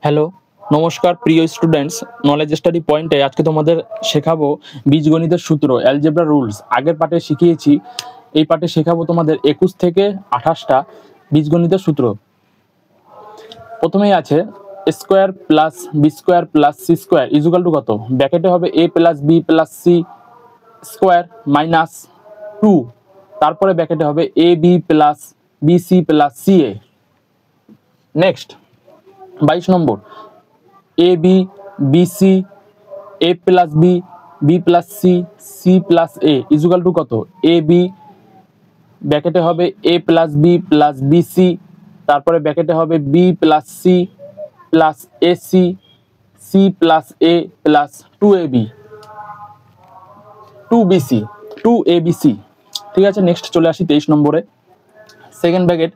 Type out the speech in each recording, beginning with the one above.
Hello, নমস্কার প্রিয় students. Knowledge study পয়েন্টে আজকে তোমাদের শেখাবো বীজগণিতের সূত্র, অ্যালজেব্রা রুলস। আগের পাঠে শিখিয়েছি, এই পাঠে শেখাবো তোমাদের 21 থেকে 28টা বীজগণিতের সূত্র। প্রথমেই আছে square plus B square plus C square equal to কত? ব্র্যাকেটে হবে A plus B plus C square minus 2, তারপরে ব্র্যাকেটে হবে A B plus B C plus C A. Next 22 নম্বর A B B C A plus B B plus C C plus A equal to কত? A B ব্র্যাকেটে হবে A plus B plus B C, তারপরে ব্র্যাকেটে হবে B plus C plus A C C plus A plus 2ab 2bc 2abc। ঠিক আছে, next চলে আসি 23 নম্বরে। Second bracket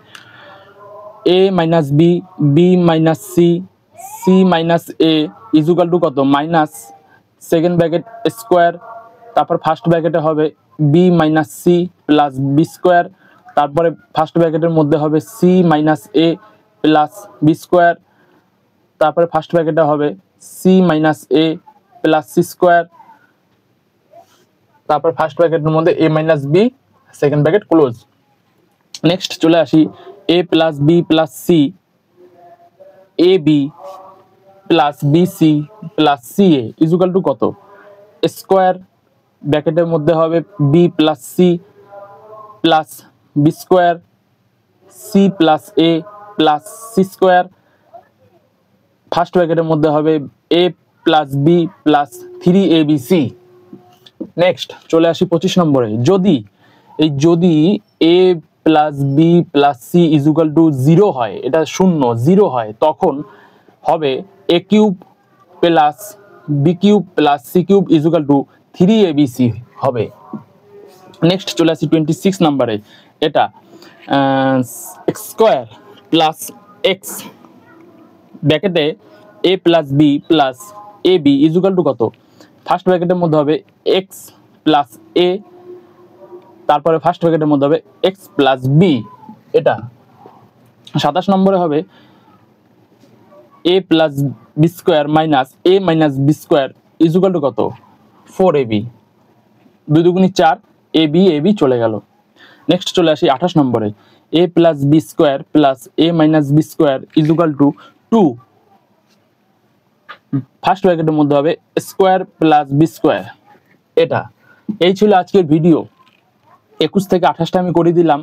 A minus B B minus C C minus A equal to কত? Minus second bracket square, তারপর first ব্র্যাকেটে হবে B minus C plus B square, তারপরে ফার্স্ট ব্র্যাকেটের মধ্যে হবে C minus A plus B square, তারপরে first ব্র্যাকেটে হবে C minus A plus C square, তারপর ফার্স্ট ব্র্যাকেটের মধ্যে A minus B, second bracket close. Next চলে আসি A plus B plus C A B plus B C plus C A equal to কত? Square ব্র্যাকেটের মধ্যে হবে B plus C plus B square C plus A plus C square, first ব্র্যাকেটের মধ্যে হবে A plus B plus 3abc। Next চলে আসি 25 নম্বরে। যদি A plus B plus C equal to 0 হয়, এটা শূন্য 0 হয়, তখন হবে A cube plus B cube plus C cube equal to 3abc হবে। নেক্সট চলে আসি 26 নম্বরে। এটা এক্স স্কোয়ার প্লাস এক্স ব্র্যাকেটে এ plus B plus A B equal to কত? ফার্স্ট ব্র্যাকেটের মধ্যে হবে এক্স প্লাস এ, তারপরে ফার্স্ট ব্র্যাকেটের মধ্যে হবে এক্স প্লাস বি। এটা 27 নম্বরে হবে A plus B square minus A minus B square equal to কত? 4ab 2 দুগুণি 4, এ বি চলে গেল। নেক্সট চলে আসি 28 নম্বরে। A plus B square plus A minus B square equal to 2, first ব্র্যাকেটের মধ্যে হবে স্কোয়ার প্লাস বি স্কোয়ার। এটা এই ছিল আজকের ভিডিও। 21 থেকে 28টা আমি করে দিলাম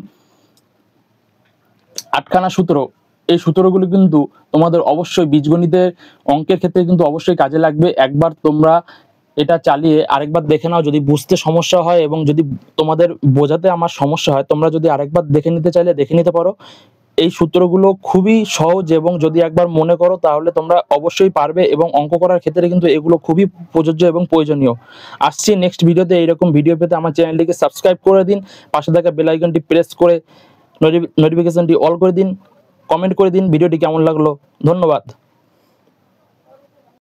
8খানা সূত্র। এই সূত্রগুলো কিন্তু তোমাদের অবশ্যই বীজগণিতের অঙ্কের ক্ষেত্রে কিন্তু অবশ্যই কাজে লাগবে। একবার তোমরা এটা চালিয়ে আরেকবার দেখে নাও, যদি বুঝতে সমস্যা হয় এবং যদি তোমাদের বোঝাতে আমার সমস্যা হয়, তোমরা যদি আরেকবার দেখে নিতে চাইলে দেখে নিতে পারো। এই সূত্রগুলো খুবই সহজ এবং যদি একবার মনে করো তাহলে তোমরা অবশ্যই পারবে, এবং অঙ্ক করার ক্ষেত্রে কিন্তু এগুলো খুবই প্রযোজ্য এবং প্রয়োজনীয়। আসছি নেক্সট ভিডিওতে। এইরকম ভিডিও পেতে আমার চ্যানেলটিকে সাবস্ক্রাইব করে দিন, পাশে থাকা বেল আইকনটি প্রেস করে নোটিফিকেশনটি অল করে দিন, কমেন্ট করে দিন ভিডিওটি কেমন লাগলো। ধন্যবাদ।